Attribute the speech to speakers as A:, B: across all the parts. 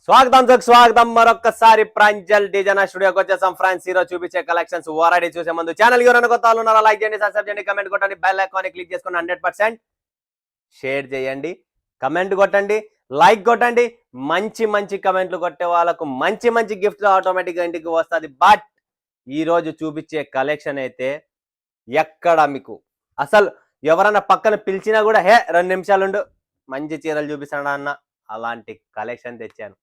A: స్వాగతం మరొకసారి ప్రాంజల్ డిజైన్ స్టూడియోకి వచ్చేసాం ఫ్రెండ్స్. ఈ రోజు చూపించే కలెక్షన్స్ ఓరాడి చూసే ముందు ఛానల్ ఎవరైనా కొత్త వాళ్ళు ఉన్నారా లైక్ చేయండి, సబ్స్క్రైబ్ చేయండి, కమెంట్ కొట్టండి, బెల్ ఐకాన్ క్లిక్ చేసుకొని 100% షేర్ చేయండి, కమెంట్ కొట్టండి, లైక్ కొట్టండి. మంచి మంచి కమెంట్లు కొట్టే వాళ్ళకు మంచి మంచి గిఫ్ట్ ఆటోమేటిక్గా ఇంటికి వస్తుంది. బట్ ఈ రోజు చూపించే కలెక్షన్ అయితే ఎక్కడ మీకు అసలు ఎవరన్నా పక్కన పిలిచినా కూడా 2 నిమిషాలు ఉండు మంచి చీరలు చూపిస్తాడా అన్న అలాంటి కలెక్షన్ తెచ్చాను.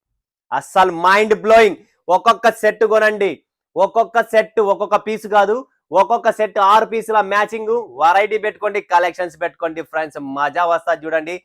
A: అస్సలు మైండ్ బ్లోయింగ్. ఒక్కొక్క సెట్ కొనండి, ఒక్కొక్క సెట్ ఒక్కొక్క పీస్ కాదు, ఒక్కొక్క సెట్ 6 పీసుల మ్యాచింగ్ వెరైటీ పెట్టుకోండి, కలెక్షన్స్ పెట్టుకోండి ఫ్రెండ్స్. మజా వస్తా చూడండి.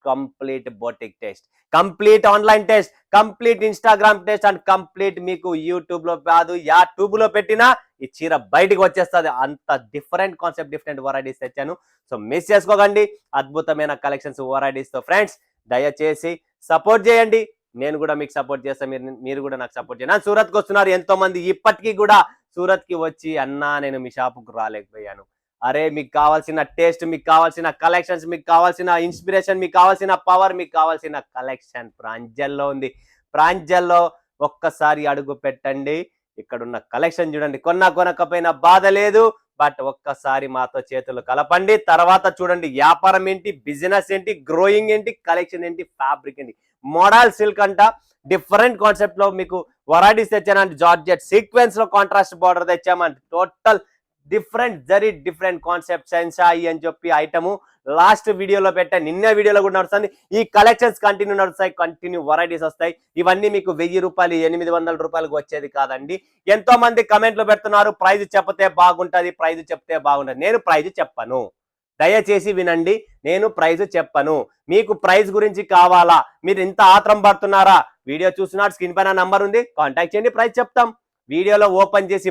A: Complete boutique test, complete online test, complete Instagram test and complete మీకు యూట్యూబ్ లో కాదు యూట్యూబ్ లో పెట్టినా ఈ చీర బయటికి వచ్చేస్తుంది. అంత డిఫరెంట్ కాన్సెప్ట్, డిఫరెంట్ వెరైటీస్ తెచ్చాను. సో మిస్ చేసుకోకండి అద్భుతమైన కలెక్షన్స్ వెరైటీస్ తో. ఫ్రెండ్స్ దయచేసి సపోర్ట్ చేయండి, నేను కూడా మీకు సపోర్ట్ చేస్తాను, మీరు కూడా నాకు సపోర్ట్ చేయండి. సూరత్కి వస్తున్నారు ఎంతో మంది, ఇప్పటికీ కూడా సూరత్కి వచ్చి అన్నా నేను మీ షాపుకు రాలేకపోయాను. అరే మీకు కావాల్సిన టేస్ట్, మీకు కావాల్సిన కలెక్షన్స్, మీకు కావాల్సిన ఇన్స్పిరేషన్, మీకు కావాల్సిన పవర్, మీకు కావాల్సిన కలెక్షన్ ప్రాంజల్లో ఉంది. ప్రాంజల్లో ఒక్కసారి అడుగు పెట్టండి, ఇక్కడున్న కలెక్షన్ చూడండి. కొనకపోయినా బాధ లేదు, బట్ ఒక్కసారి మాతో చేతులు కలపండి. తర్వాత చూడండి వ్యాపారం ఏంటి, బిజినెస్ ఏంటి, గ్రోయింగ్ ఏంటి, కలెక్షన్ ఏంటి, ఫ్యాబ్రిక్ ఏంటి. మోడల్ సిల్క్ అంట డిఫరెంట్ కాన్సెప్ట్ లో మీకు వెరైటీస్ తెచ్చానంటే జార్జెట్ సీక్వెన్స్ లో కాంట్రాస్ట్ బార్డర్ తెచ్చామంటే టోటల్ డిఫరెంట్ కాన్సెప్ట్ సెన్సాయి అని చెప్పి ఐటమ్ లాస్ట్ వీడియోలో పెట్టా, నిన్న వీడియోలో కూడా నడుస్తుంది. ఈ కలెక్షన్స్ కంటిన్యూ నడుస్తాయి, కంటిన్యూ వెరైటీస్ వస్తాయి. ఇవన్నీ మీకు 1000 రూపాయలు 800 రూపాయలకు వచ్చేది కాదండి. ఎంతో మంది కమెంట్లు పెడుతున్నారు ప్రైజ్ చెప్తే బాగుంటది, ప్రైజ్ చెప్తే బాగుంటది. నేను ప్రైజ్ చెప్పను, దయచేసి వినండి. నేను ప్రైజ్ చెప్పను. మీకు ప్రైజ్ గురించి కావాలా, మీరు ఇంత ఆత్రం పడుతున్నారా, వీడియో చూస్తున్నారు, స్క్రీన్ పైన నంబర్ ఉంది, కాంటాక్ట్ చేయండి, ప్రైజ్ చెప్తాం. వీడియోలో ఓపెన్ చేసి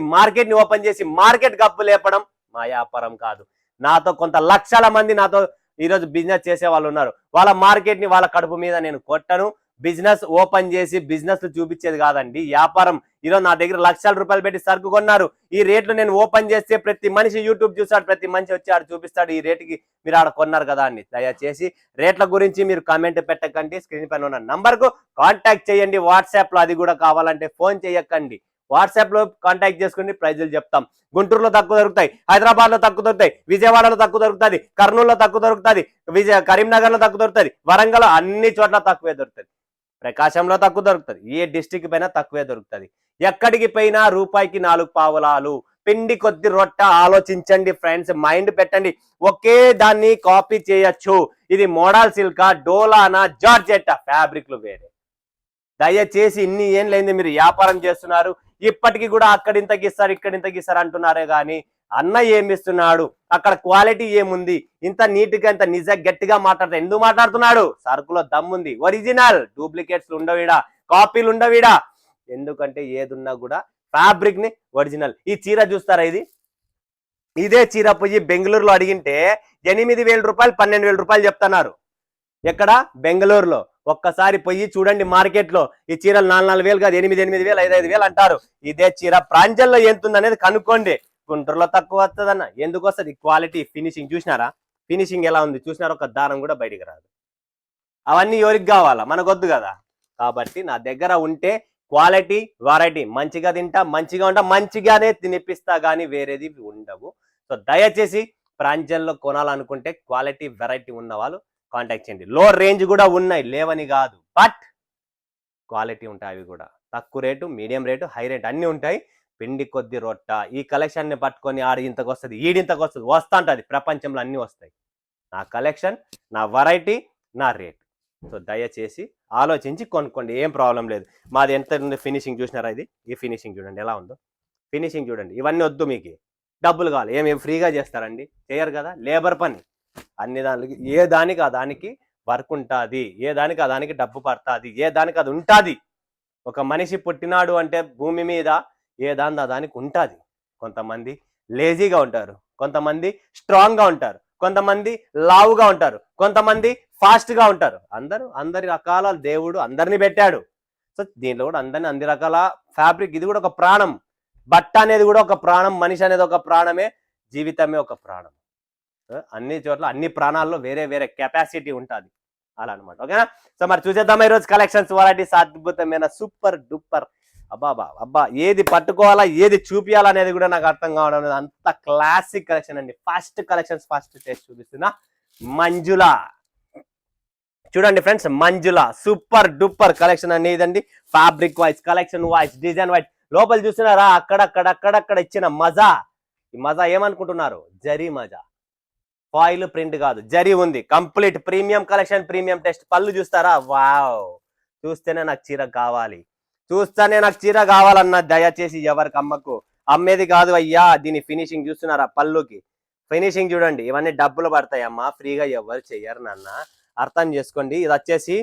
A: మార్కెట్ గప్పు లేపడం మా వ్యాపారం కాదు. నాతో కొంత లక్షల మంది నాతో ఈరోజు బిజినెస్ చేసే వాళ్ళు ఉన్నారు. వాళ్ళ మార్కెట్ ని వాళ్ళ కడుపు మీద నేను కొట్టను. బిజినెస్ ఓపెన్ చేసి బిజినెస్ చూపించేది కాదండి వ్యాపారం. ఈరోజు నా దగ్గర లక్షల రూపాయలు పెట్టి సరుకు కొన్నారు. ఈ రేట్లు నేను ఓపెన్ చేస్తే ప్రతి మనిషి యూట్యూబ్ చూస్తాడు, ప్రతి మనిషి వచ్చి ఆడ చూపిస్తాడు ఈ రేటుకి మీరు ఆడ కొన్నారు కదా అని. దయచేసి రేట్ల గురించి మీరు కామెంట్ పెట్టకండి, స్క్రీన్ పైన ఉన్న నంబర్ కు కాంటాక్ట్ చేయండి. వాట్సాప్ లో అది కూడా కావాలంటే ఫోన్ చేయకండి, వాట్సాప్ లో కాంటాక్ట్ చేసుకుని ప్రైజులు చెప్తాం. గుంటూరులో తక్కువ దొరుకుతాయి, హైదరాబాద్ లో తక్కువ దొరుకుతాయి, విజయవాడలో తక్కువ దొరుకుతుంది, కర్నూలులో తక్కువ దొరుకుతుంది, కరీంనగర్ లో తక్కువ దొరుకుతుంది, వరంగల్ అన్ని చోట్ల తక్కువే దొరుకుతుంది, ప్రకాశంలో తక్కువ దొరుకుతుంది, ఏ డిస్టిక్ పైన తక్కువే దొరుకుతుంది. ఎక్కడికి పోయినా రూపాయికి 4 పావులాలు. పిండి కొద్ది రొట్ట. ఆలోచించండి ఫ్రెండ్స్, మైండ్ పెట్టండి. ఒకే దాన్ని కాపీ చేయొచ్చు. ఇది మోడల్ సిల్కా, డోలానా, జార్జెట్టా, ఫ్యాబ్రిక్లు వేరే. దయచేసి ఇన్ని ఏళ్ళైంది మీరు వ్యాపారం చేస్తున్నారు, ఇప్పటికీ కూడా అక్కడింతకి ఇస్తారు ఇక్కడింతకి ఇస్తారు అంటున్నారే కానీ అన్న ఏమిస్తున్నాడు, అక్కడ క్వాలిటీ ఏముంది, ఇంత నీట్ గా ఇంత గట్టిగా మాట్లాడతాడు. ఎందుకు మాట్లాడుతున్నాడు? సరుకులో దమ్ముంది. ఒరిజినల్, డూప్లికేట్స్ ఉండవిడా, కాపీలు ఉండవిడా. ఎందుకంటే ఏదున్నా కూడా ఫ్యాబ్రిక్ ని ఒరిజినల్. ఈ చీర చూస్తారా, ఇదే చీర పోయి బెంగళూరులో అడిగింటే 8,000 రూపాయలు 12,000 రూపాయలు చెప్తున్నారు. ఎక్కడ? బెంగళూరులో. ఒక్కసారి పోయి చూడండి మార్కెట్ లో ఈ చీరలు 4,000 కాదు, 8,000, 5,000 అంటారు. ఇదే చీర ప్రాంజల్లో ఎంతుంది అనేది కనుక్కోండి. గుంటూరులో తక్కువ వస్తుందన్న. ఎందుకు వస్తుంది? క్వాలిటీ, ఫినిషింగ్ చూసినారా? ఫినిషింగ్ ఎలా ఉంది చూసినారా? ఒక దారం కూడా బయటికి రాదు. అవన్నీ ఎవరికి కావాలా? మనకొద్దు కదా. కాబట్టి నా దగ్గర ఉంటే క్వాలిటీ, వెరైటీ, మంచిగా తింటా, మంచిగా ఉంటా, మంచిగానే తినిపిస్తా, కానీ వేరేది ఉండవు. సో దయచేసి ప్రాంజల్లో కొనాలనుకుంటే క్వాలిటీ, వెరైటీ ఉన్న వాళ్ళు కాంటాక్ట్ చేయండి. లో రేంజ్ కూడా ఉన్నాయి, లేవని కాదు, బట్ క్వాలిటీ ఉంటాయి. అవి కూడా తక్కువ rate, medium rate, high rate అన్ని ఉంటాయి. పిండి కొద్ది రొట్ట. ఈ కలెక్షన్ ని పట్టుకొని ఆడి ఇంతకు వస్తుంది, ఈడింతకు వస్తుంది, వస్తా ఉంటుంది. ప్రపంచంలో అన్ని వస్తాయి. నా కలెక్షన్, నా వెరైటీ, నా రేట్. సో దయచేసి ఆలోచించి కొనుక్కోండి, ఏం ప్రాబ్లం లేదు. మాది ఎంత ఉంది ఫినిషింగ్ చూసినారా? ఈ ఫినిషింగ్ చూడండి ఎలా ఉందో. ఫినిషింగ్ చూడండి. ఇవన్నీ వద్దు, మీకు డబ్బులు కావాలి. ఏమి ఫ్రీగా చేస్తారండి? చేయరు కదా, లేబర్ పని. అన్ని దానికి ఏ దానికి ఆ దానికి వర్క్ ఉంటుంది, ఏ దానికి ఆ దానికి డబ్బు పడుతుంది, ఏ దానికి అది ఉంటుంది. ఒక మనిషి పుట్టినాడు అంటే భూమి మీద ఏ దాని దానికి ఉంటుంది. కొంతమంది లేజీగా ఉంటారు, కొంతమంది స్ట్రాంగ్గా ఉంటారు, కొంతమంది లావుగా ఉంటారు, కొంతమంది ఫాస్ట్గా ఉంటారు. అందరి రకాల దేవుడు అందరినీ పెట్టాడు. సో దీంట్లో కూడా అన్ని రకాల ఫ్యాబ్రిక్. ఇది కూడా ఒక ప్రాణం. బట్ట అనేది కూడా ఒక ప్రాణం, మనిషి అనేది ఒక ప్రాణమే, జీవితమే ఒక ప్రాణం. అన్ని చోట్ల అన్ని ప్రాణాల్లో వేరే వేరే కెపాసిటీ ఉంటుంది. అలా అనమాట. ఓకేనా? సో మరి చూసేద్దాం ఈరోజు కలెక్షన్స్ వెరైటీస్ అద్భుతమైన సూపర్ డూపర్ అబ్బా ఏది పట్టుకోవాలా ఏది చూపియాలా అనేది కూడా నాకు అర్థం కావడం లేదు. అంత క్లాసిక్ కలెక్షన్ అండి. ఫస్ట్ కలెక్షన్స్ ఫస్ట్ టేస్ట్ చూపిస్తున్నా మంజులా. చూడండి friends, Manjula super duper collection అండి ఇదండి. Fabric wise, collection wise, design wise, లోపల చూస్తున్నారా అక్కడక్కడ ఇచ్చిన మజా. ఈ మజా ఏమనుకుంటున్నారు? జరీ మజా, ఫాయిల్ ప్రింట్ కాదు, జరీ ఉంది. Complete premium collection, premium test. పళ్ళు చూస్తారా? వావ్, చూస్తేనే నాకు చీర కావాలన్న దయచేసి ఎవరికి అమ్మకు, అమ్మేది కాదు అయ్యా. దీని ఫినిషింగ్ చూస్తున్నారా? పళ్ళుకి ఫినిషింగ్ చూడండి. ఇవన్నీ డబ్బులు పడతాయమ్మా, ఫ్రీగా ఎవరు చెయ్యరు నాన్న, అర్థం చేసుకోండి. ఇది వచ్చేసి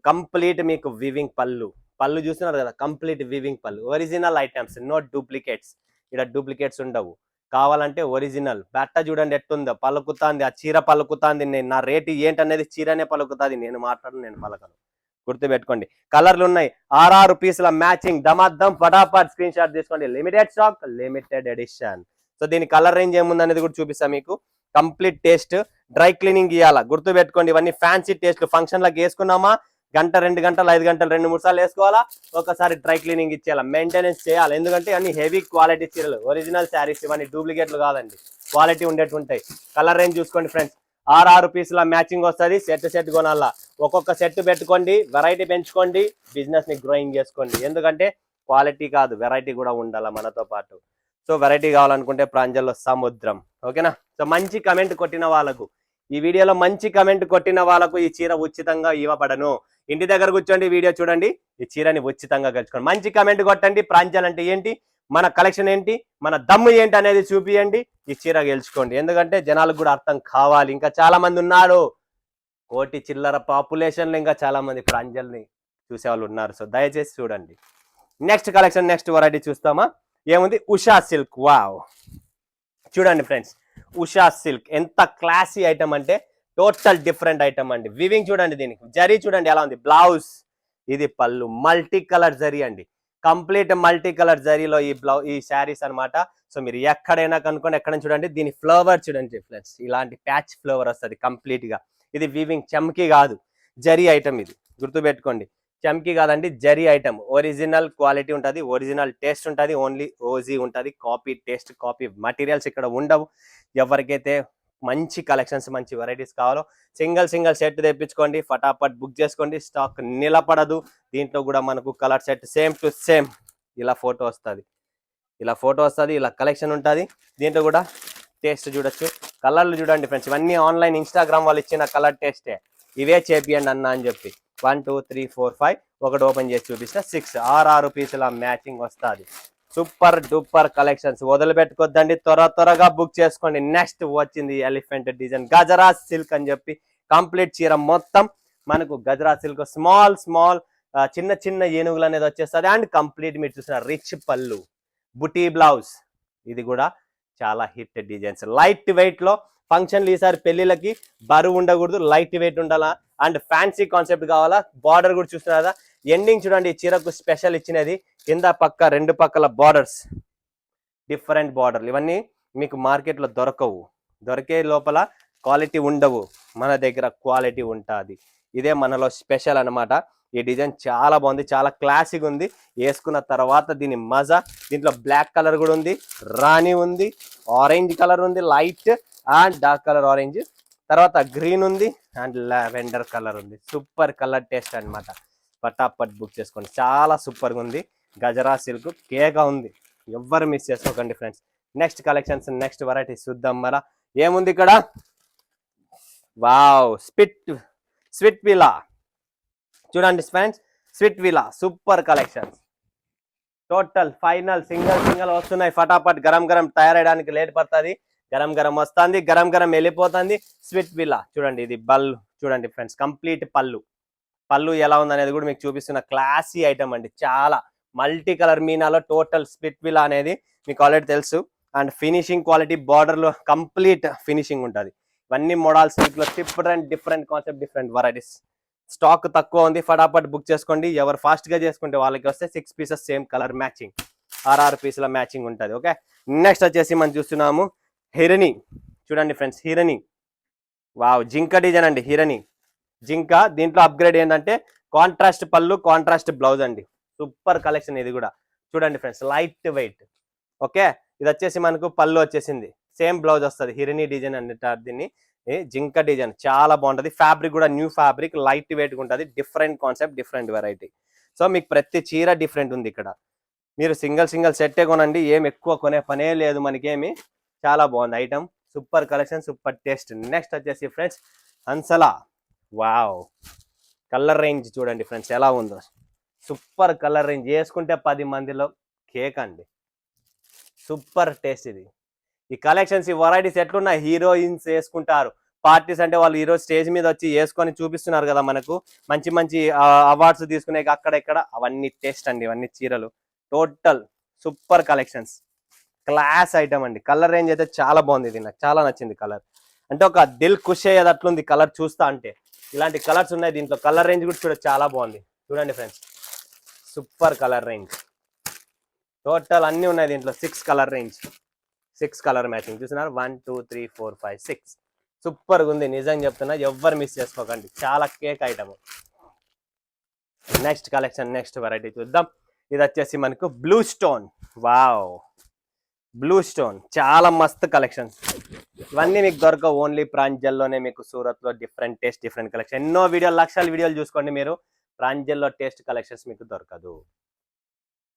A: కంప్లీట్ మీకు వివింగ్ పళ్ళు చూస్తున్నారు కదా, కంప్లీట్ వివింగ్ పళ్ళు, ఒరిజినల్ ఐటమ్స్, నో డూప్లికేట్స్. ఇక్కడ డూప్లికేట్స్ ఉండవు. కావాలంటే ఒరిజినల్. బట్ట చూడండి ఎట్టుందో, పలుకుతాంది, ఆ చీర పలుకుతాంది. నేను నా రేటు ఏంటనేది చీరనే పలుకుతుంది, నేను పలకను. గుర్తుపెట్టుకోండి. కలర్లు ఉన్నాయి, 6 పీసుల మ్యాచింగ్, దమాద్దం ఫటాఫట్ స్క్రీన్ షాట్ తీసుకోండి. Limited stock, limited edition. So దీని కలర్ రేంజ్ ఏముంది అనేది కూడా చూపిస్తా మీకు. కంప్లీట్ టేస్ట్, డ్రై క్లీనింగ్ ఇవ్వాలా, గుర్తుపెట్టుకోండి. ఇవన్నీ ఫ్యాన్సీ టేస్ట్లు. ఫంక్షన్లకు వేసుకున్నామా, గంట 2 గంటలు 5 గంటలు 2-3 సార్లు వేసుకోవాలా, ఒకసారి డ్రై క్లీనింగ్ ఇచ్చేయాలా, మెయింటెనెన్స్ చేయాలి. ఎందుకంటే అన్ని హెవీ క్వాలిటీ చీరలు, ఒరిజినల్ శారీస్, ఇవన్నీ డూప్లికేట్లు కాదండి, క్వాలిటీ ఉండేటుంటాయి. కలర్ రేంజ్ చూసుకోండి ఫ్రెండ్స్. 6 పీసుల మ్యాచింగ్ వస్తుంది. సెట్ కొనాలా, ఒక్కొక్క సెట్ పెట్టుకోండి, వెరైటీ పెంచుకోండి, బిజినెస్ ని గ్రోయింగ్ చేసుకోండి. ఎందుకంటే క్వాలిటీ కాదు, వెరైటీ కూడా ఉండాలా మనతో పాటు. సో వెరైటీ కావాలనుకుంటే ప్రాంజల్లో సముద్రం. ఓకేనా? సో మంచి కమెంట్ కొట్టిన వాళ్ళకు, ఈ వీడియోలో మంచి కమెంట్ కొట్టిన వాళ్ళకు ఈ చీర ఉచితంగా ఇవ్వబడను. ఇంటి దగ్గర కూర్చోండి, వీడియో చూడండి, ఈ చీరని ఉచితంగా గెలుచుకోండి. మంచి కమెంట్ కొట్టండి. ప్రాంజల్ అంటే ఏంటి, మన కలెక్షన్ ఏంటి, మన దమ్ము ఏంటి అనేది చూపియండి, ఈ చీర గెలుచుకోండి. ఎందుకంటే జనాలకు కూడా అర్థం కావాలి. ఇంకా చాలా మంది ఉన్నారు, 1 కోటి చిల్లర పాపులేషన్ లో ఇంకా చాలా మంది ప్రాంజల్ని చూసేవాళ్ళు ఉన్నారు. సో దయచేసి చూడండి. నెక్స్ట్ కలెక్షన్, నెక్స్ట్ వెరైటీ చూస్తామా? ఏముంది? ఉషా సిల్క్. వావ్, చూడండి ఫ్రెండ్స్, ఉషా సిల్క్ ఎంత క్లాసీ ఐటమ్ అంటే టోటల్ డిఫరెంట్ ఐటమ్ అండి. వివింగ్ చూడండి, దీనికి జరీ చూడండి ఎలా ఉంది. బ్లౌజ్, ఇది పళ్ళు, మల్టీ కలర్ జరీ అండి, కంప్లీట్ మల్టీ కలర్ జరీలో ఈ శారీస్ అనమాట. సో మీరు ఎక్కడైనా కనుక్కోండి, ఎక్కడ చూడండి. దీని ఫ్లవర్ చూడండి ఫ్రెండ్స్, ఇలాంటి ప్యాచ్ ఫ్లవర్ వస్తుంది కంప్లీట్ గా. ఇది వివింగ్, చమ్కీ కాదు, జరీ ఐటమ్. ఇది గుర్తుపెట్టుకోండి, చమ్కీ కాదండి, జరీ ఐటమ్. ఒరిజినల్ క్వాలిటీ ఉంటుంది, ఒరిజినల్ టేస్ట్ ఉంటుంది, ఓన్లీ ఓజీ ఉంటుంది. కాపీ టేస్ట్, కాపీ మటీరియల్స్ ఇక్కడ ఉండవు. ఎవరికైతే మంచి కలెక్షన్స్, మంచి వెరైటీస్ కావాలో సింగిల్ సెట్ తెప్పించుకోండి, ఫటాఫట్ బుక్ చేసుకోండి. స్టాక్ నిలబడదు. దీంట్లో కూడా మనకు colour set same to same ఇలా ఫోటో వస్తుంది, ఇలా కలెక్షన్ ఉంటుంది. దీంట్లో కూడా టేస్ట్ చూడొచ్చు, కలర్లు చూడండి ఫ్రెండ్స్. ఇవన్నీ ఆన్లైన్ ఇన్స్టాగ్రామ్ వాళ్ళు ఇచ్చిన కలర్ టేస్టే. ఇవే చేపియండి అన్న అని చెప్పి 1 2 3 4 5 ఒకటి ఓపెన్ చేసి చూపిస్తే 6 6 పీసుల మ్యాచింగ్ వస్తుంది. సూపర్ డూపర్ కలెక్షన్స్, వదిలిపెట్టుకోద్దండి, త్వరగా బుక్ చేసుకోండి. నెక్స్ట్ వచ్చింది ఎలిఫెంట్ డిజైన్ గజరా సిల్క్ అని చెప్పి, కంప్లీట్ చీర మొత్తం మనకు గజరా సిల్క్, స్మాల్ చిన్న ఏనుగులు అనేది వచ్చేస్తుంది. అండ్ కంప్లీట్ మీరు చూసిన రిచ్ పళ్ళు, బుటీ బ్లౌజ్. ఇది కూడా చాలా హిట్ డిజైన్స్, లైట్ వెయిట్ లో. ఫంక్షన్లు ఈసారి పెళ్లిళ్ళకి బరువు ఉండకూడదు, లైట్ వెయిట్ ఉండాలా. అండ్ ఫ్యాన్సీ కాన్సెప్ట్ కావాలా. బార్డర్ కూడా చూస్తున్నారా, ఎండింగ్ చూడండి, ఈ చీరకు స్పెషల్ ఇచ్చినది. కింద పక్క 2 పక్కల బార్డర్స్, డిఫరెంట్ బార్డర్లు. ఇవన్నీ మీకు మార్కెట్లో దొరకవు, దొరికే లోపల క్వాలిటీ ఉండవు. మన దగ్గర క్వాలిటీ ఉంటుంది. ఇదే మనలో స్పెషల్ అనమాట. ఈ డిజైన్ చాలా బాగుంది, చాలా క్లాసిక్ ఉంది. వేసుకున్న తర్వాత దీని మజా. దీంట్లో బ్లాక్ కలర్ కూడా ఉంది, రాణి ఉంది, ఆరెంజ్ కలర్ ఉంది, light and dark colour orange, తర్వాత గ్రీన్ ఉంది అండ్ లావెండర్ కలర్ ఉంది. సూపర్ కలర్ టేస్ట్ అనమాట. పటాపట్ బుక్ చేసుకోండి, చాలా సూపర్గా ఉంది. గజరా సిల్క్ కేగా ఉంది, ఎవ్వరు మిస్ చేసుకోకండి friends. Next collections, next variety చూద్దాం. మరా ఏముంది ఇక్కడ? వావ్, స్వీట్ విలా చూడండి friends, sweet villa super collections. Total final single వస్తున్నాయి. ఫటాఫట్ గరం తయారయడానికి లేట్ పడుతుంది. గరం వస్తుంది, గరం వెళ్ళిపోతుంది. స్వీట్ విలా చూడండి, ఇది బల్ చూడండి ఫ్రెండ్స్, కంప్లీట్ పళ్ళు ఎలా ఉంది అనేది కూడా మీకు చూపిస్తున్న క్లాసీ ఐటమ్ అండి. చాలా మల్టీ కలర్ మీనాలో టోటల్ స్వీట్ విలా అనేది మీకు ఆల్రెడీ తెలుసు. అండ్ ఫినిషింగ్ క్వాలిటీ, బార్డర్లో కంప్లీట్ ఫినిషింగ్ ఉంటుంది. ఇవన్నీ models different concept, different varieties. Stock తక్కువ ఉంది, ఫటాఫట్ బుక్ చేసుకోండి. ఎవరు ఫాస్ట్ గా చేసుకుంటే వాళ్ళకి వస్తే 6 పీసెస్ సేమ్ కలర్ మ్యాచింగ్, 6 పీసుల మ్యాచింగ్ ఉంటుంది. ఓకే, నెక్స్ట్ వచ్చేసి మనం చూస్తున్నాము హిరణి. చూడండి ఫ్రెండ్స్, హిరణి. వావ్, జింక డిజైన్ అండి. హిరణి జింకా దీంట్లో అప్గ్రేడ్ ఏంటంటే కాంట్రాస్ట్ పళ్ళు, కాంట్రాస్ట్ బ్లౌజ్ అండి. సూపర్ కలెక్షన్ ఇది కూడా. చూడండి ఫ్రెండ్స్, లైట్ వెయిట్. ఓకే, ఇది వచ్చేసి మనకు పళ్ళు వచ్చేసింది, సేమ్ బ్లౌజ్ వస్తుంది. హిరిని డిజైన్ అంటారు దీన్ని, జింక డిజైన్ చాలా బాగుంటుంది. ఫ్యాబ్రిక్ కూడా న్యూ ఫ్యాబ్రిక్, లైట్ వెయిట్ ఉంటుంది. Different concept, different variety. So మీకు ప్రతి చీర డిఫరెంట్ ఉంది ఇక్కడ. మీరు సింగిల్ సెట్టే కొనండి, ఏం ఎక్కువ కొనే పనే లేదు మనకేమి. చాలా బాగుంది item, super collection, super taste. Next వచ్చేసి ఫ్రెండ్స్ హన్సలా. వావ్, కలర్ రేంజ్ చూడండి ఫ్రెండ్స్ ఎలా ఉందో. సూపర్ కలర్ రేంజ్, వేసుకుంటే 10 మందిలో కేక్ అండి. సూపర్ టేస్ట్ ఇది. ఈ కలెక్షన్స్, ఈ వెరైటీస్ ఎట్లున్నా హీరోయిన్స్ వేసుకుంటారు. పార్టీస్ అంటే వాళ్ళు ఈరోజు స్టేజ్ మీద వచ్చి వేసుకొని చూపిస్తున్నారు కదా మనకు, మంచి మంచి అవార్డ్స్ తీసుకునే అక్కడ ఇక్కడ. అవన్నీ టేస్ట్ అండి, ఇవన్నీ చీరలు. Total super collections, class item అండి. కలర్ రేంజ్ అయితే చాలా బాగుంది, ఇది నాకు చాలా నచ్చింది కలర్. అంటే ఒక దిల్ ఖుష్ అయ్యేది అట్లుంది కలర్ చూస్తా అంటే. ఇలాంటి కలర్స్ ఉన్నాయి దీంట్లో. కలర్ రేంజ్ కూడా చూడ చాలా బాగుంది. చూడండి friends, super colour range. Total అన్ని ఉన్నాయి దీంట్లో. 6 కలర్ రేంజ్, 6 కలర్ మ్యాచింగ్. చూస్తున్నారు, 1 2 3 4 5 6. సూపర్గా ఉంది, నిజంగా చెప్తున్నా, ఎవ్వరు మిస్ చేసుకోకండి. చాలా కేక్ item. Next collection, next variety చూద్దాం. ఇది వచ్చేసి మనకు blue stone. Wow, blue stone చాలా మస్తు కలెక్షన్స్. ఇవన్నీ మీకు దొరకవు, ఓన్లీ ప్రాంజల్లోనే మీకు సూరత్లో. Different taste, different collection. ఎన్నో వీడియోలు, లక్షల వీడియోలు చూసుకోండి మీరు, ప్రాంజల్లో టేస్ట్ కలెక్షన్స్ మీకు దొరకదు.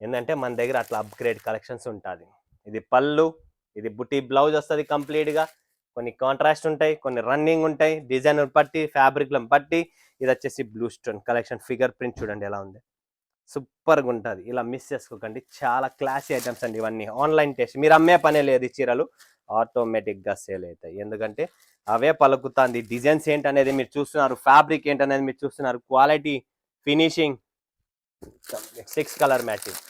A: ఏంటంటే మన దగ్గర అట్లా అప్గ్రేడ్ కలెక్షన్స్ ఉంటుంది. ఇది పళ్ళు, ఇది బుటీ బ్లౌజ్ వస్తుంది కంప్లీట్గా. కొన్ని కాంట్రాస్ట్ ఉంటాయి, కొన్ని రన్నింగ్ ఉంటాయి, డిజైన్ బట్టి, ఫ్యాబ్రిక్లను బట్టి. ఇది వచ్చేసి blue stone collection. Figure print చూడండి ఎలా ఉంది, సూపర్గా ఉంటుంది. ఇలా మిస్ చేసుకోకండి, చాలా క్లాసీ ఐటమ్స్ అండి ఇవన్నీ. ఆన్లైన్ టెస్ట్, మీరు అమ్మే పనే లేదు. ఈ చీరలు ఆటోమేటిక్గా సేల్ అవుతాయి, ఎందుకంటే అవే పలుకుతుంది. డిజైన్స్ ఏంటనేది మీరు చూస్తున్నారు, ఫ్యాబ్రిక్ ఏంటనేది మీరు చూస్తున్నారు, quality, finishing. 6 colour matching,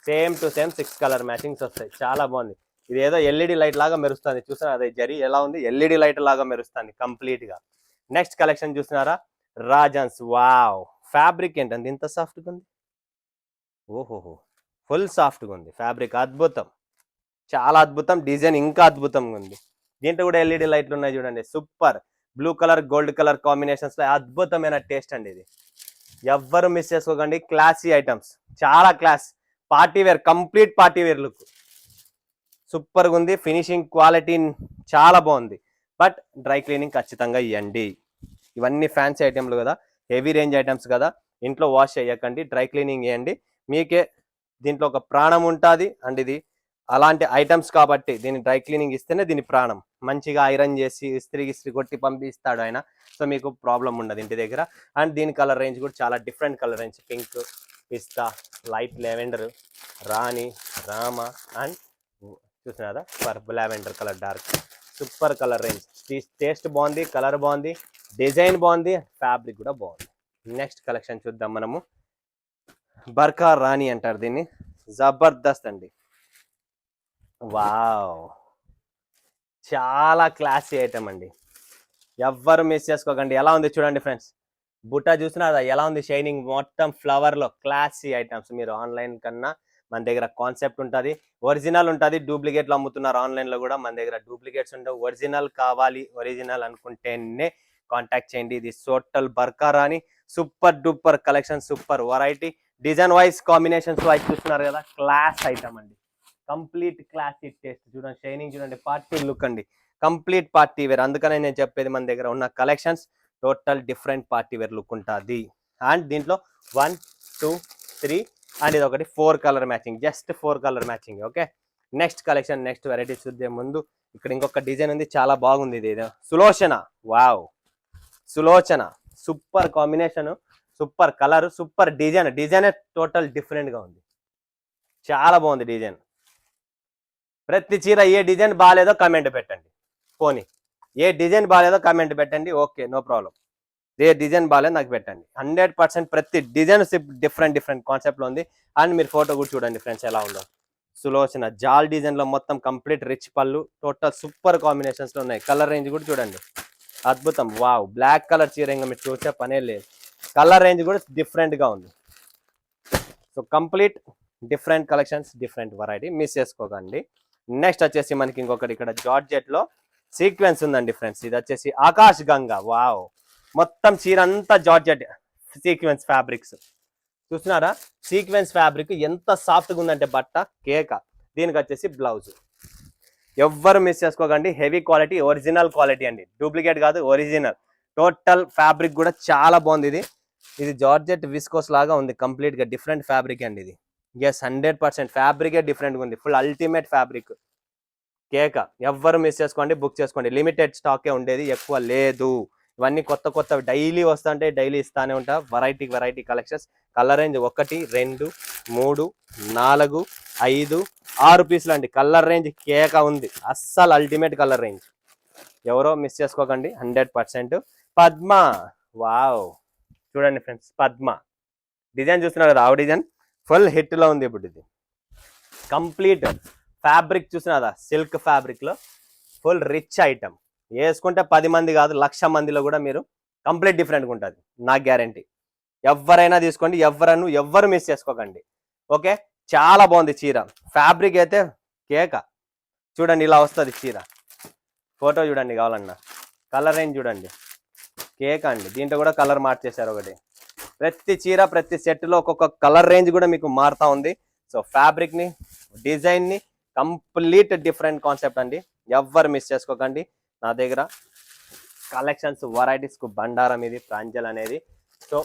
A: same to same 6 colour matchings వస్తాయి. చాలా బాగుంది. ఇది ఏదో ఎల్ఈడి లైట్ లాగా మెరుస్తుంది, చూస్తున్నారు అదే జరీ ఎలా ఉంది, ఎల్ఈడి లైట్ లాగా మెరుస్తుంది కంప్లీట్గా. నెక్స్ట్ కలెక్షన్ చూస్తున్నారా, రాజన్స్. వావ్, ఫ్యాబ్రిక్ ఏంటండి ఇంత సాఫ్ట్గా ఉంది. ఓహోహో, ఫుల్ సాఫ్ట్గా ఉంది ఫ్యాబ్రిక్, అద్భుతం, చాలా అద్భుతం. డిజైన్ ఇంకా అద్భుతంగా ఉంది. దీంట్లో కూడా ఎల్ఈడి లైట్లు ఉన్నాయి చూడండి, super. Blue colour, gold colour combinations లో అద్భుతమైన టేస్ట్ అండి ఇది. ఎవ్వరు మిస్ చేసుకోకండి, క్లాసీ ఐటమ్స్, చాలా class. Party wear, complete party wear look, సూపర్గా ఉంది. ఫినిషింగ్ క్వాలిటీ చాలా బాగుంది. బట్ డ్రై క్లీనింగ్ ఖచ్చితంగా ఇవ్వండి. ఇవన్నీ ఫ్యాన్సీ ఐటమ్లు కదా, హెవీ రేంజ్ ఐటమ్స్ కదా, ఇంట్లో వాష్ చేయకండి, డ్రై క్లీనింగ్ చేయండి. మీకే దీంట్లో ఒక ప్రాణం ఉంటుంది. అండ్ ఇది అలాంటి ఐటమ్స్ కాబట్టి దీన్ని డ్రై క్లీనింగ్ ఇస్తేనే దీని ప్రాణం. మంచిగా ఐరన్ చేసి ఇస్త్రీ కొట్టి పంపిస్తాడు ఆయన, సో మీకు ప్రాబ్లం ఉండదు ఇంటి దగ్గర. అండ్ దీని కలర్ రేంజ్ కూడా చాలా డిఫరెంట్ కలర్ రేంజ్. పింక్, పిస్తా, లైట్ లెవెండర్, రాణి, రామ, అండ్ చూసినారా purple lavender colour, dark. Super colour range. Taste బాగుంది, కలర్ బాగుంది, డిజైన్ బాగుంది, ఫ్యాబ్రిక్ కూడా బాగుంది. నెక్స్ట్ కలెక్షన్ చూద్దాం మనము. బర్కా రాణి అంటారు దీన్ని, జబర్దస్త్ అండి. వావ్, చాలా క్లాసీ ఐటమ్ అండి, ఎవ్వరు మిస్ చేసుకోకండి. ఎలా ఉంది చూడండి ఫ్రెండ్స్, బుట్ట చూసినారా ఎలా ఉంది, షైనింగ్, మొత్తం ఫ్లవర్ లో. Classy items. మీరు ఆన్లైన్ కన్నా మన దగ్గర కాన్సెప్ట్ ఉంటుంది, ఒరిజినల్ ఉంటుంది. డూప్లికేట్లు అమ్ముతున్నారు ఆన్లైన్ లో కూడా, మన దగ్గర డూప్లికేట్స్ ఉండవు. ఒరిజినల్ కావాలి, ఒరిజినల్ అనుకుంటేనే కాంటాక్ట్ చేయండి. ఇది టోటల్ బర్కా రాణి, super duper collection, super variety. Design wise, combinations wise చూస్తున్నారు కదా, క్లాస్ ఐటమ్ అండి, కంప్లీట్ క్లాసీ టేస్ట్. చూడండి షైనింగ్, చూడండి పార్టీ లుక్ అండి, కంప్లీట్ పార్టీ వేర్. అందుకనే నేను చెప్పేది, మన దగ్గర ఉన్న collections total different party wear look ఉంటుంది. అండ్ దీంట్లో 1 2 3 అండ్ ఇది ఒకటి 4 colour matching, just 4 colour matching. Okay, next collection, next variety చూద్దే ముందు ఇక్కడ ఇంకొక డిజైన్ ఉంది, చాలా బాగుంది. ఇది Sulochana. Wow, Sulochana, super combination, super colour, super design. Design total different గా ఉంది, చాలా బాగుంది డిజైన్. ప్రతి చీర ఏ డిజైన్ బాగాలేదో కమెంట్ పెట్టండి, పోనీ ఏ డిజైన్ బాగాలేదో కమెంట్ పెట్టండి. Okay, no problem. ఏ డిజైన్ బాగాలేదు నాకు పెట్టండి. 100% ప్రతి డిజైన్ డిఫరెంట్ కాన్సెప్ట్ లో ఉంది. అండ్ మీరు ఫోటో కూడా చూడండి ఫ్రెండ్స్ ఎలా ఉందో. సులోచన జాల్ డిజైన్ లో మొత్తం కంప్లీట్ రిచ్ పళ్ళు, టోటల్ సూపర్ కాంబినేషన్స్ లో ఉన్నాయి. కలర్ రేంజ్ కూడా చూడండి, అద్భుతం. వావ్, బ్లాక్ కలర్ చీర ఇంకా మీరు చూసే పనే లేదు. కలర్ రేంజ్ కూడా డిఫరెంట్ గా ఉంది. So complete different collections, different variety, miss చేసుకోకండి. నెక్స్ట్ వచ్చేసి మనకి ఇంకొకటి ఇక్కడ జార్జెట్ లో సీక్వెన్స్ ఉందండి ఫ్రెండ్స్. ఇది వచ్చేసి ఆకాశ్ గంగా. వావ్, మొత్తం చీర అంతా జార్జెట్ సీక్వెన్స్ ఫ్యాబ్రిక్స్ చూస్తున్నారా, సీక్వెన్స్ ఫ్యాబ్రిక్ ఎంత సాఫ్ట్గా ఉందంటే బట్ట కేక. దీనికి వచ్చేసి బ్లౌజ్. ఎవ్వరు మిస్ చేసుకోకండి, హెవీ క్వాలిటీ, ఒరిజినల్ క్వాలిటీ అండి, డూప్లికేట్ కాదు, ఒరిజినల్. టోటల్ ఫ్యాబ్రిక్ కూడా చాలా బాగుంది. ఇది జార్జెట్ విస్కోస్ లాగా ఉంది, కంప్లీట్ గా డిఫరెంట్ ఫ్యాబ్రిక్ అండి ఇది. ఎస్ 100% ఫ్యాబ్రికే డిఫరెంట్ గా ఉంది, ఫుల్ అల్టిమేట్ ఫ్యాబ్రిక్ కేక. ఎవ్వరు మిస్ చేసుకోండి, బుక్ చేసుకోండి. లిమిటెడ్ స్టాకే ఉండేది, ఎక్కువ లేదు. ఇవన్నీ కొత్త కొత్త డైలీ వస్తుంటే డైలీ ఇస్తానే ఉంటా. Variety collections. కలర్ రేంజ్ 1 2 3 4 5 6 పీసులు అండి. కలర్ రేంజ్ కేక ఉంది, అస్సలు అల్టిమేట్ కలర్ రేంజ్. ఎవరో మిస్ చేసుకోకండి 100%. పద్మ, వావ్ చూడండి ఫ్రెండ్స్, పద్మ డిజైన్ చూస్తున్నారు కదా, ఆ డిజైన్ ఫుల్ హిట్ లో ఉంది ఇప్పుడు. ఇది కంప్లీట్ ఫ్యాబ్రిక్ చూసినారా, సిల్క్ ఫ్యాబ్రిక్ లో ఫుల్ రిచ్ ఐటమ్. వేసుకుంటే 10 మంది కాదు, 1,00,000 మందిలో కూడా మీరు కంప్లీట్ డిఫరెంట్గా ఉంటుంది, నా గ్యారంటీ. ఎవరైనా తీసుకోండి, ఎవ్వరు మిస్ చేసుకోకండి. ఓకే, చాలా బాగుంది చీర. ఫ్యాబ్రిక్ అయితే కేక. చూడండి ఇలా వస్తుంది చీర, ఫోటో చూడండి కావాలన్నా. కలర్ రేంజ్ చూడండి కేక అండి. దీంట్లో కూడా కలర్ మార్చేశారు ఒకటి. ప్రతి చీర ప్రతి సెట్లో ఒక్కొక్క కలర్ రేంజ్ కూడా మీకు మారుతా ఉంది. సో ఫ్యాబ్రిక్ ని, డిజైన్ ని కంప్లీట్ డిఫరెంట్ కాన్సెప్ట్ అండి. ఎవ్వరు మిస్ చేసుకోకండి. నా దగ్గర కలెక్షన్స్ వెరైటీస్ కు బండారం ఇది ప్రాంజల్ అనేది. సో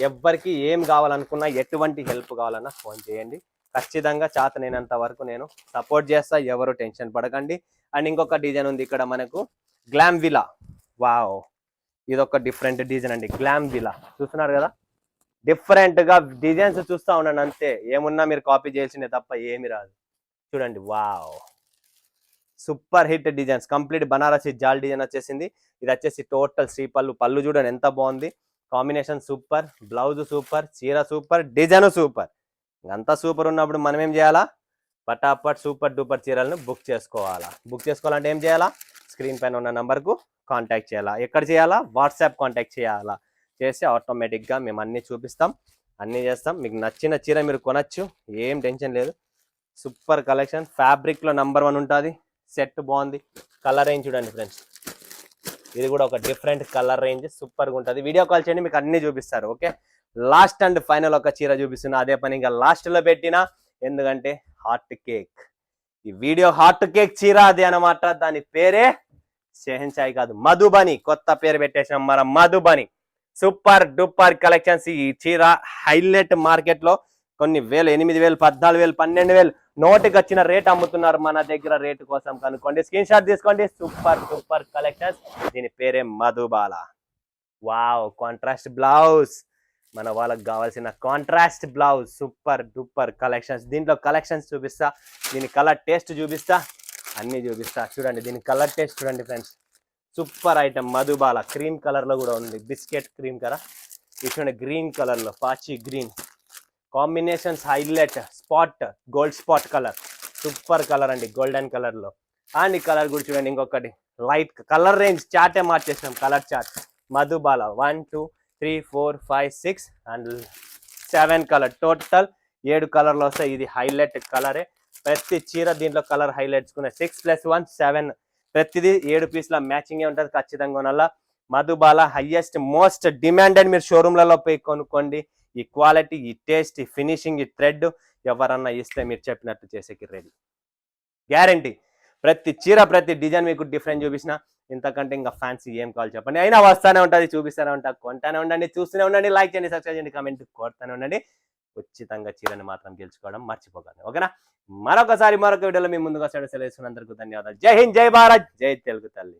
A: ఎవ్వరికి ఏం కావాలనుకున్నా, ఎటువంటి హెల్ప్ కావాలన్నా ఫోన్ చేయండి. ఖచ్చితంగా చేతనైనంత వరకు నేను సపోర్ట్ చేస్తా, ఎవరు టెన్షన్ పడకండి. అండ్ ఇంకొక డిజైన్ ఉంది ఇక్కడ మనకు, గ్లామ్ విలా. వావ్, ఇదొక డిఫరెంట్ డిజైన్ అండి, గ్లామ్ విలా. చూస్తున్నారు కదా, డిఫరెంట్ గా డిజైన్స్ చూస్తా ఉన్నాను అంతే. ఏమున్నా మీరు కాపీ చేయాల్సిందే తప్ప ఏమి రాదు. చూడండి, wow super hit designs. Complete Banarasi జాల్ డిజైన్ వచ్చేసింది. ఇది వచ్చేసి టోటల్ శ్రీ పళ్ళు. పళ్ళు చూడండి ఎంత బాగుంది, కాంబినేషన్ సూపర్, బ్లౌజ్ సూపర్, చీర సూపర్, డిజైన్ సూపర్. అంతా సూపర్ ఉన్నప్పుడు మనం ఏం చేయాలా, పటాపట్ సూపర్ డూపర్ చీరలను బుక్ చేసుకోవాలా. బుక్ చేసుకోవాలంటే ఏం చేయాలా, స్క్రీన్ పైన ఉన్న నంబర్కు కాంటాక్ట్ చేయాలా. ఎక్కడ చేయాలా, వాట్సాప్ కాంటాక్ట్ చేయాలా. చేస్తే ఆటోమేటిక్గా మేము అన్నీ చూపిస్తాం, అన్నీ చేస్తాం. మీకు నచ్చిన చీర మీరు కొనచ్చు, ఏం టెన్షన్ లేదు. సూపర్ కలెక్షన్, ఫ్యాబ్రిక్లో నంబర్ 1 ఉంటుంది. సెట్ బాగుంది. కలర్ రేంజ్ చూడండి ఫ్రెండ్స్, ఇది కూడా ఒక డిఫరెంట్ కలర్ రేంజ్, సూపర్గా ఉంటుంది. వీడియో కాల్ చేయండి, మీకు అన్ని చూపిస్తారు. ఓకే, లాస్ట్ అండ్ ఫైనల్ ఒక చీర చూపిస్తున్నా, అదే పని ఇంకా లాస్ట్లో పెట్టినా, ఎందుకంటే హాట్ కేక్. ఈ వీడియో హాట్ కేక్ చీర అది అనమాట. దాని పేరే షెహన్షాయి కాదు, మధుబని. కొత్త పేరు పెట్టేసాం మనం, మధుబని. Super duper collections. ఈ చీర హైలైట్ మార్కెట్ లో కొన్ని వేలు, 8,000, 14,000, 12,000 నోటికి వచ్చిన రేట్ అమ్ముతున్నారు. మన దగ్గర రేటు కోసం కనుక్కోండి, స్క్రీన్ షాట్ తీసుకోండి. Super duper collections. దీని పేరే మధుబాల. వావ్, కాంట్రాస్ట్ బ్లౌజ్, మన వాళ్ళకి కావాల్సిన contrast blouse. Super duper collections. దీంట్లో కలెక్షన్స్ చూపిస్తా, దీని కలర్ టేస్ట్ చూపిస్తా, అన్ని చూపిస్తా. చూడండి దీని కలర్ టేస్ట్ చూడండి friends, super item. Madhubala cream colour లో కూడా ఉంది, బిస్కెట్ క్రీమ్ కలర్. ఇది చూడండి గ్రీన్ కలర్ లో, పాచి green combinations, highlight spot, gold spot colour. Super colour అండి, గోల్డెన్ కలర్ లో. అండ్ ఈ కలర్ కూడా చూడండి, ఇంకొకటి లైట్ కలర్ రేంజ్ చాటే మార్చేసినాం, colour chart. Madhubala 1 2 3 4 5 6 and 7 colour, total 7 కలర్లు వస్తాయి. ఇది హైలైట్ కలరే. ప్రతి చీర దీంట్లో కలర్ హైలైట్స్ 6 + 1 7, ప్రతిదీ 7 పీసుల మ్యాచింగ్ ఉంటుంది. ఖచ్చితంగా కొనాలా. Madhubala highest most demanded. మీరు షోరూమ్లలో పోయి కొనుక్కోండి. ఈ క్వాలిటీ, ఈ టేస్ట్, ఈ ఫినిషింగ్, ఈ థ్రెడ్ ఎవరన్నా ఇస్తే మీరు చెప్పినట్టు చేసేకి రెడీ, గ్యారంటీ. ప్రతి చీర ప్రతి డిజైన్ మీకు డిఫరెంట్ చూపించిన, ఇంతకంటే ఇంకా ఫ్యాన్సీ ఏం కావాలి చెప్పండి. అయినా వస్తానే ఉంటుంది, చూపిస్తూనే ఉంటా, కొంటానే ఉండండి, చూస్తూనే ఉండండి, లైక్ చేయండి, సబ్స్క్రైబ్ చేయండి, కామెంట్ కొడతానే ఉండండి. ఉచితంగా చీరని మాత్రం గెలుచుకోవడం మర్చిపోకండి. ఓకేనా, మరొక వీడియోలో మీ ముందుకు వస్తాడు. సెలవు అందరికీ ధన్యవాదాలు. జై హింద్, జై భారత్, జై తెలుగు తల్లి.